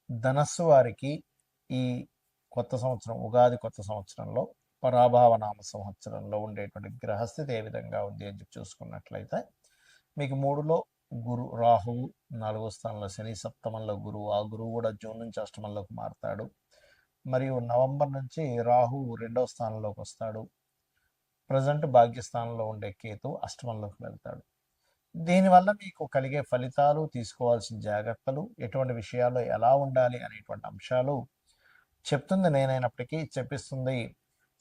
ధనస్సు వారికి ఈ కొత్త సంవత్సరం, ఉగాది కొత్త సంవత్సరంలో పరాభావ నామ సంవత్సరంలో ఉండేటువంటి గ్రహస్థితి ఏ విధంగా ఉంది అని చెప్పి చూసుకున్నట్లయితే మీకు 3లో రాహువు, 4వ స్థానంలో శని, సప్తమంలో గురువు. ఆ గురువు కూడా జూన్ నుంచి అష్టమంలోకి మారుతాడు. మరియు నవంబర్ నుంచి రాహువు 2వ స్థానంలోకి వస్తాడు. ప్రజెంట్ భాగ్యస్థానంలో ఉండే కేతు అష్టమంలోకి వెళ్తాడు. దీనివల్ల మీకు కలిగే ఫలితాలు, తీసుకోవాల్సిన జాగ్రత్తలు, ఎటువంటి విషయాల్లో ఎలా ఉండాలి అనేటువంటి అంశాలు చెప్తుంది నేనైనప్పటికీ చెప్పిస్తుంది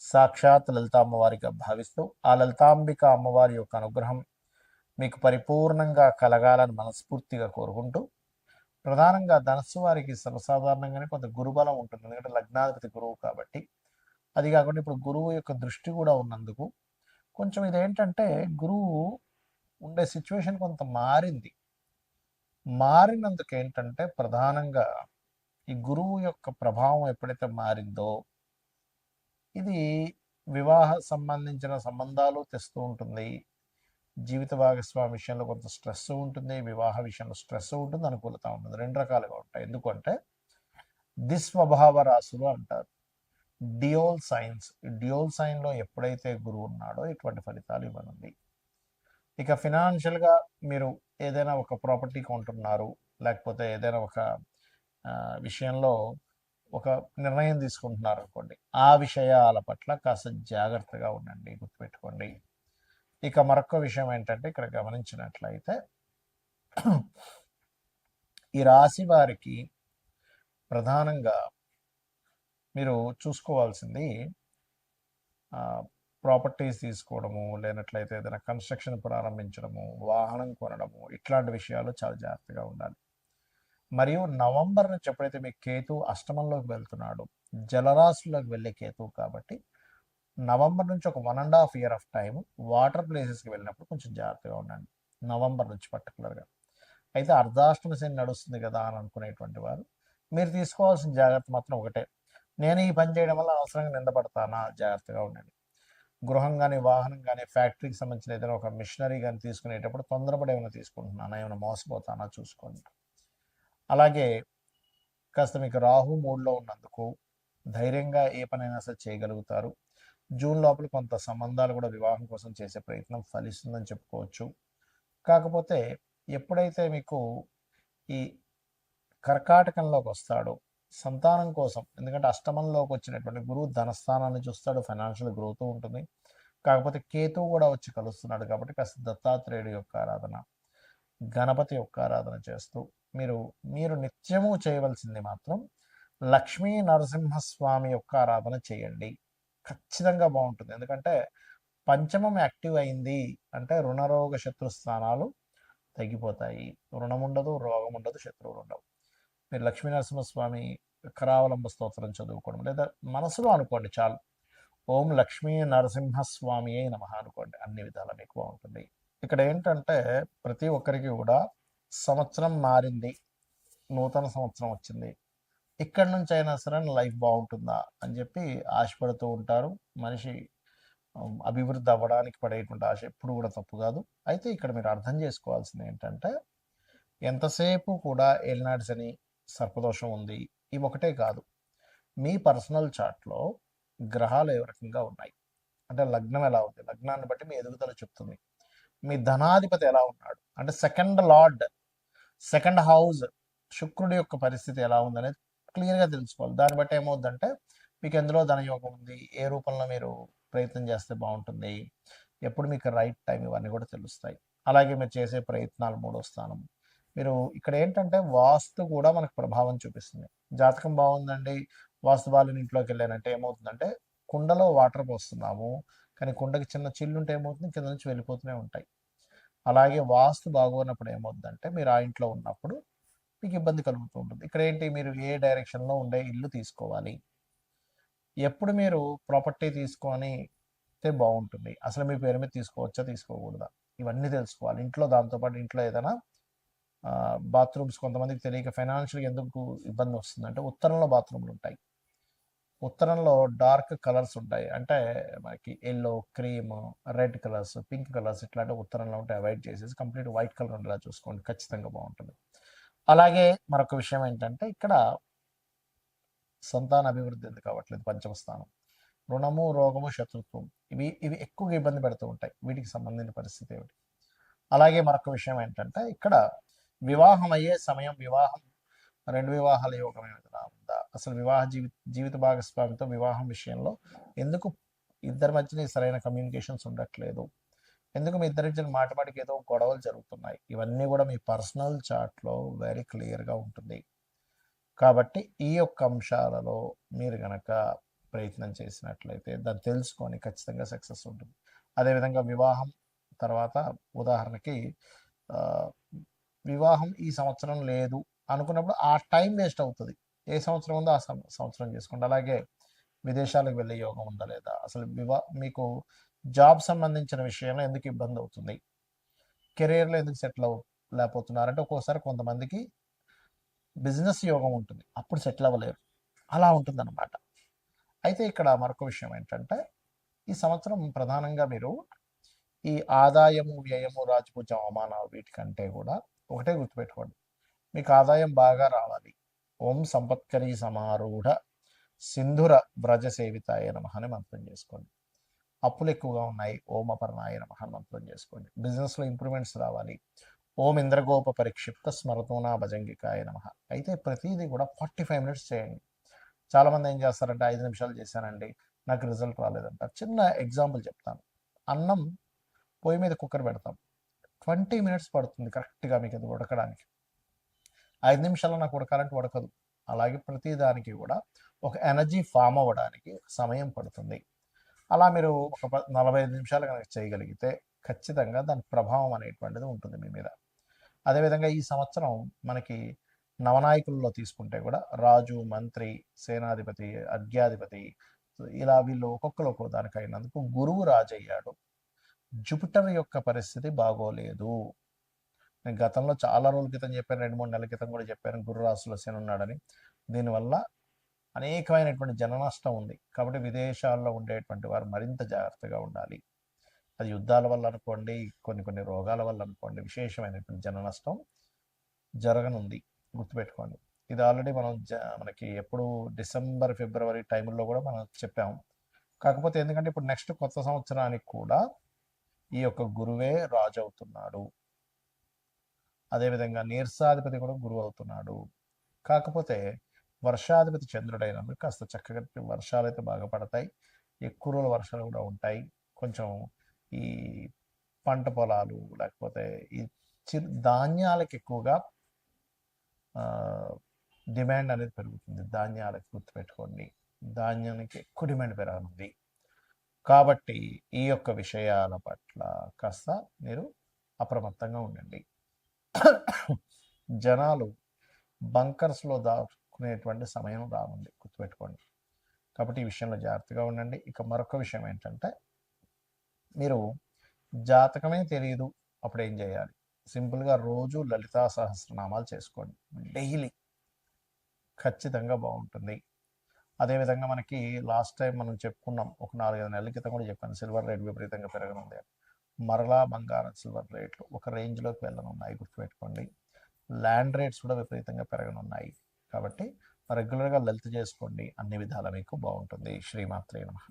సాక్షాత్ లలిత అమ్మవారిగా భావిస్తూ, ఆ లలితాంబిక అమ్మవారి యొక్క అనుగ్రహం మీకు పరిపూర్ణంగా కలగాలని మనస్ఫూర్తిగా కోరుకుంటూ, ప్రధానంగా ధనస్సు వారికి సర్వసాధారణంగానే కొంత గురుబలం ఉంటుంది. ఎందుకంటే లగ్నాధిపతి గురువు కాబట్టి. అది కాకుండా ఇప్పుడు గురువు యొక్క దృష్టి కూడా ఉన్నందుకు కొంచెం ఇదేంటంటే గురువు ఉండే సిచ్యువేషన్ కొంత మారింది. మారినందుకు ఏంటంటే ప్రధానంగా ఈ గురువు యొక్క ప్రభావం ఎప్పుడైతే మారిందో ఇది వివాహ సంబంధించిన సంబంధాలు తెస్తూ ఉంటుంది. జీవిత భాగస్వామి విషయంలో కొంత స్ట్రెస్ ఉంటుంది, వివాహ విషయంలో స్ట్రెస్ ఉంటుంది, అనుకూలత ఉంటుంది. 2 రకాలుగా ఉంటాయి. ఎందుకంటే దిస్వభావ రాశులు అంటారు, డియోల్ సైన్స్. డియోల్ సైన్లో ఎప్పుడైతే గురువు ఉన్నాడో ఇటువంటి ఫలితాలు ఇవ్వనుంది. ఇక ఫినాన్షియల్గా మీరు ఏదైనా ఒక ప్రాపర్టీ కొంటున్నారు, లేకపోతే ఏదైనా ఒక విషయంలో ఒక నిర్ణయం తీసుకుంటున్నారు అనుకోండి, ఆ విషయాల పట్ల కాస్త జాగ్రత్తగా ఉండండి, గుర్తుపెట్టుకోండి. ఇక మరొక విషయం ఏంటంటే ఇక్కడ గమనించినట్లయితే ఈ రాశి వారికి ప్రధానంగా మీరు చూసుకోవాల్సింది ప్రాపర్టీస్ తీసుకోవడము, లేనట్లయితే ఏదైనా కన్స్ట్రక్షన్ ప్రారంభించడము, వాహనం కొనడము, ఇట్లాంటి విషయాలు చాలా జాగ్రత్తగా ఉండాలి. మరియు నవంబర్ నుంచి ఎప్పుడైతే మీకు కేతు అష్టమంలోకి వెళ్తున్నాడు, జలరాశుల్లోకి వెళ్ళే కేతు కాబట్టి నవంబర్ నుంచి ఒక 1.5 year ఆఫ్ టైం వాటర్ ప్లేసెస్కి వెళ్ళినప్పుడు కొంచెం జాగ్రత్తగా ఉండండి, నవంబర్ నుంచి పర్టికులర్గా. అయితే అర్ధాష్టమ శని నడుస్తుంది కదా అని అనుకునేటువంటి వారు మీరు తీసుకోవాల్సిన జాగ్రత్త మాత్రం ఒకటే, నేను ఈ పని చేయడం వల్ల అవసరంగా నిందపడతానా, జాగ్రత్తగా ఉండండి. గృహం కానీ, వాహనం కానీ, ఫ్యాక్టరీకి సంబంధించిన ఏదైనా ఒక మిషనరీ కానీ తీసుకునేటప్పుడు తొందరపడి ఏమైనా తీసుకుంటున్నానా, ఏమైనా మోసపోతానా చూసుకోండి. అలాగే కాస్త మీకు రాహు 3లో ఉన్నందుకు ధైర్యంగా ఏ పనైనా సరే చేయగలుగుతారు. జూన్ లోపల కొంత సంబంధాలు కూడా వివాహం కోసం చేసే ప్రయత్నం ఫలిస్తుందని చెప్పుకోవచ్చు. కాకపోతే ఎప్పుడైతే మీకు ఈ కర్కాటకంలోకి వస్తాడో సంతానం కోసం, ఎందుకంటే అష్టమంలోకి వచ్చినటువంటి గురువు ధనస్థానాన్ని చూస్తాడు, ఫైనాన్షియల్ గ్రోత్ ఉంటుంది. కాకపోతే కేతువు కూడా వచ్చి కలుస్తున్నాడు కాబట్టి కాస్త దత్తాత్రేయుడు యొక్క ఆరాధన, గణపతి యొక్క ఆరాధన చేస్తూ మీరు నిత్యము చేయవలసింది మాత్రం లక్ష్మీ నరసింహస్వామి యొక్క ఆరాధన చేయండి. ఖచ్చితంగా బాగుంటుంది. ఎందుకంటే పంచమం యాక్టివ్ అయింది అంటే రుణరోగ శత్రు స్థానాలు తగ్గిపోతాయి. రుణం ఉండదు, రోగం ఉండదు, శత్రువులు ఉండవు. మీరు లక్ష్మీ నరసింహస్వామి కరావలంబ స్తోత్రం చదువుకోవడం, లేదా మనసులో అనుకోండి చాలు, ఓం లక్ష్మీ నరసింహస్వామి అయి నమః అనుకోండి, అన్ని విధాలా మీకు బాగుంటుంది. ఇక్కడ ఏంటంటే ప్రతి ఒక్కరికి కూడా సంవత్సరం మారింది, నూతన సంవత్సరం వచ్చింది, ఇక్కడి నుంచి అయినా సరే లైఫ్ బాగుంటుందా అని చెప్పి ఆశపడుతూ ఉంటారు. మనిషి అభివృద్ధి అవ్వడానికి పడేటువంటి ఆశ ఎప్పుడు కూడా తప్పు కాదు. అయితే ఇక్కడ మీరు అర్థం చేసుకోవాల్సింది ఏంటంటే ఎంతసేపు కూడా ఏలినాటి శని, సర్పదోషం ఉంది, ఇవి ఒకటే కాదు, మీ పర్సనల్ చార్ట్లో గ్రహాలు ఏ రకంగా ఉన్నాయి అంటే లగ్నం ఎలా ఉంది, లగ్నాన్ని బట్టి మీ ఎదుగుదల చెప్తుంది. మీ ధనాధిపతి ఎలా ఉన్నాడు అంటే సెకండ్ లార్డ్, సెకండ్ హౌస్ శుక్రుడి యొక్క పరిస్థితి ఎలా ఉందనేది క్లియర్గా తెలుసుకోవాలి. దాన్ని బట్టి ఏమవుద్దంటే మీకు ఎందులో ధనయోగం ఉంది, ఏ రూపంలో మీరు ప్రయత్నం చేస్తే బాగుంటుంది, ఎప్పుడు మీకు రైట్ టైం, ఇవన్నీ కూడా తెలుస్తాయి. అలాగే మీరు చేసే ప్రయత్నాలు 3వ స్థానం. మీరు ఇక్కడ ఏంటంటే వాస్తు కూడా మనకు ప్రభావం చూపిస్తుంది. జాతకం బాగుందండి, వాస్తు బాలిన ఇంట్లోకి వెళ్ళానంటే ఏమవుతుందంటే కుండలో వాటర్ పోస్తున్నాము, కానీ కుండకి చిన్న చిల్లుంటే ఏమవుతుంది, కింద నుంచి వెళ్ళిపోతూనే ఉంటాయి. అలాగే వాస్తు బాగోనప్పుడు ఏమవుతుందంటే మీరు ఆ ఇంట్లో ఉన్నప్పుడు మీకు ఇబ్బంది కలుగుతూ ఉంటుంది. ఇక్కడ ఏంటి, మీరు ఏ డైరెక్షన్లో ఉండే ఇల్లు తీసుకోవాలి, ఎప్పుడు మీరు ప్రాపర్టీ తీసుకొని బాగుంటుంది, అసలు మీ పేరు మీద తీసుకోవచ్చా తీసుకోకూడదా, ఇవన్నీ తెలుసుకోవాలి ఇంట్లో. దాంతోపాటు ఇంట్లో ఏదైనా బాత్రూమ్స్ కొంతమందికి తెలియక ఫైనాన్షియల్గా ఎందుకు ఇబ్బంది వస్తుందంటే ఉత్తరంలో బాత్రూమ్లు ఉంటాయి, ఉత్తరంలో డార్క్ కలర్స్ ఉంటాయి, అంటే మనకి yellow, cream, red colours, pink colours ఇట్లాంటి ఉత్తరంలో ఉంటే అవాయిడ్ చేసేసి కంప్లీట్ వైట్ కలర్ ఉండేలా చూసుకోండి, ఖచ్చితంగా బాగుంటుంది. అలాగే మరొక విషయం ఏంటంటే ఇక్కడ సంతాన అభివృద్ధి ఎందుకు అవ్వట్లేదు? పంచమ స్థానం. రుణము, రోగము, శత్రుత్వం ఇవి ఎక్కువగా ఇబ్బంది పెడుతూ ఉంటాయి. వీటికి సంబంధించిన పరిస్థితి ఏమిటి? అలాగే మరొక విషయం ఏంటంటే ఇక్కడ వివాహం అయ్యే సమయం, రెండు వివాహాల యోగం ఏమైనా ఉందా? అసలు జీవిత భాగస్వామితో వివాహం విషయంలో ఎందుకు ఇద్దరి మధ్యన సరైన కమ్యూనికేషన్స్ ఉండట్లేదు? ఎందుకు మీ ఇద్దరి మధ్యన మాటికి ఏదో గొడవలు జరుగుతున్నాయి? ఇవన్నీ కూడా మీ పర్సనల్ చార్ట్లో వెరీ క్లియర్గా ఉంటుంది. కాబట్టి ఈ యొక్క అంశాలలో మీరు గనక ప్రయత్నం చేసినట్లయితే దాన్ని తెలుసుకొని ఖచ్చితంగా సక్సెస్ ఉంటుంది. అదేవిధంగా వివాహం తర్వాత ఉదాహరణకి వివాహం ఈ సంవత్సరం లేదు అనుకున్నప్పుడు ఆ టైం వేస్ట్ అవుతుంది. ఏ సంవత్సరం ఉందో ఆ సంవత్సరం చేసుకోండి. అలాగే విదేశాలకు వెళ్ళే యోగం ఉందా లేదా? అసలు మీకు జాబ్ సంబంధించిన విషయంలో ఎందుకు ఇబ్బంది అవుతుంది? కెరీర్లో ఎందుకు సెటిల్ లేకపోతున్నారంటే ఒక్కోసారి కొంతమందికి బిజినెస్ యోగం ఉంటుంది, అప్పుడు సెటిల్ అవ్వలేరు, అలా ఉంటుందన్నమాట. అయితే ఇక్కడ మరొక విషయం ఏంటంటే ఈ సంవత్సరం ప్రధానంగా మీరు ఈ ఆదాయము, వ్యయము, రాజపూజ, అవమానాలు వీటికంటే కూడా ఒకటే గుర్తుపెట్టుకోండి, మీకు ఆదాయం బాగా రావాలి. ఓం సంపత్కరీ సమారూఢ సింధుర వ్రజ సేవితాయ నమః అని మంత్రం చేసుకోండి. అప్పులు ఎక్కువగా ఉన్నాయి, ఓం అపర్ణాయ నమః అని మంత్రం చేసుకోండి. బిజినెస్లో ఇంప్రూవ్మెంట్స్ రావాలి, ఓం ఇంద్రగోప పరిక్షిప్త స్మరతోనా భజంగికాయ నమః. అయితే ప్రతిదీ కూడా 45 మినిట్స్ చేయండి. చాలామంది ఏం చేస్తారంటే 5 నిమిషాలు చేశానండి, నాకు రిజల్ట్ రాలేదంటారు. చిన్న ఎగ్జాంపుల్ చెప్తాను. అన్నం పొయ్యి మీద కుక్కర్ పెడతాం, 20 మినిట్స్ పడుతుంది కరెక్ట్గా మీకు అది ఉడకడానికి. 5 నిమిషాల్లో నాకు ఉడకాలంటే ఉడకదు. అలాగే ప్రతి దానికి కూడా ఒక ఎనర్జీ ఫామ్ అవ్వడానికి సమయం పడుతుంది. అలా మీరు ఒక 45 నిమిషాలు కనుక చేయగలిగితే ఖచ్చితంగా దాని ప్రభావం అనేటువంటిది ఉంటుంది మీ మీద. అదేవిధంగా ఈ సంవత్సరం మనకి నవనాయకుల్లో తీసుకుంటే కూడా రాజు, మంత్రి, సేనాధిపతి, అర్ఘ్యాధిపతి ఇలా వీళ్ళు ఒక్కొక్కరు ఒక్కో దానికి అయినందుకు గురువు రాజు అయ్యాడు. జూపిటర్ యొక్క పరిస్థితి బాగోలేదు. నేను గతంలో చాలా రోజుల క్రితం చెప్పాను, 2-3 నెలల క్రితం కూడా చెప్పాను, గురు రాశిలో శని ఉన్నాడని. దీనివల్ల అనేకమైనటువంటి జన నష్టం ఉంది. కాబట్టి విదేశాల్లో ఉండేటువంటి వారు మరింత జాగ్రత్తగా ఉండాలి. అది యుద్ధాల వల్ల అనుకోండి, కొన్ని రోగాల వల్ల అనుకోండి, విశేషమైనటువంటి జన నష్టం జరగనుంది, గుర్తుపెట్టుకోండి. ఇది ఆల్రెడీ మనకి ఎప్పుడు డిసెంబర్, ఫిబ్రవరి టైంలో కూడా మనం చెప్పాము. కాకపోతే ఎందుకంటే ఇప్పుడు నెక్స్ట్ కొత్త సంవత్సరానికి కూడా ఈ యొక్క గురువే రాజు అవుతున్నాడు. అదేవిధంగా నీర్సాధిపతి కూడా గురువు అవుతున్నాడు. కాకపోతే వర్షాధిపతి చంద్రుడైనందుకు కాస్త చక్కగా వర్షాలు అయితే బాగా పడతాయి, ఎక్కువ రోజుల వర్షాలు కూడా ఉంటాయి. కొంచెం ఈ పంట పొలాలు లేకపోతే ఈ ధాన్యాలకు ఎక్కువగా డిమాండ్ అనేది పెరుగుతుంది. ధాన్యాలకు గుర్తుపెట్టుకోండి, ధాన్యానికి ఎక్కువ డిమాండ్ పెరగనుంది. కాబట్టి ఈ యొక్క విషయాల పట్ల కాస్త మీరు అప్రమత్తంగా ఉండండి. జనాలు బంకర్స్లో దాచుకునేటువంటి సమయం రానుంది, గుర్తుపెట్టుకోండి. కాబట్టి ఈ విషయంలో జాగ్రత్తగా ఉండండి. ఇక మరొక విషయం ఏంటంటే మీరు జాతకమే తెలియదు, అప్పుడు ఏం చేయాలి? సింపుల్గా రోజు లలితా సహస్రనామాలు చేసుకోండి డైలీ, ఖచ్చితంగా బాగుంటుంది. అదేవిధంగా మనకి లాస్ట్ టైం మనం చెప్పుకున్నాం, ఒక 4-5 నెలల క్రితం కూడా చెప్పాను, సిల్వర్ రేట్ విపరీతంగా పెరగనుంది. మరలా బంగారం, సిల్వర్ రేట్లు ఒక రేంజ్లోకి వెళ్ళనున్నాయి, గుర్తుపెట్టుకోండి. ల్యాండ్ రేట్స్ కూడా విపరీతంగా పెరగనున్నాయి. కాబట్టి రెగ్యులర్గా లలిత చేసుకోండి, అన్ని విధాలా మీకు బాగుంటుంది. శ్రీమాత్రే నమః.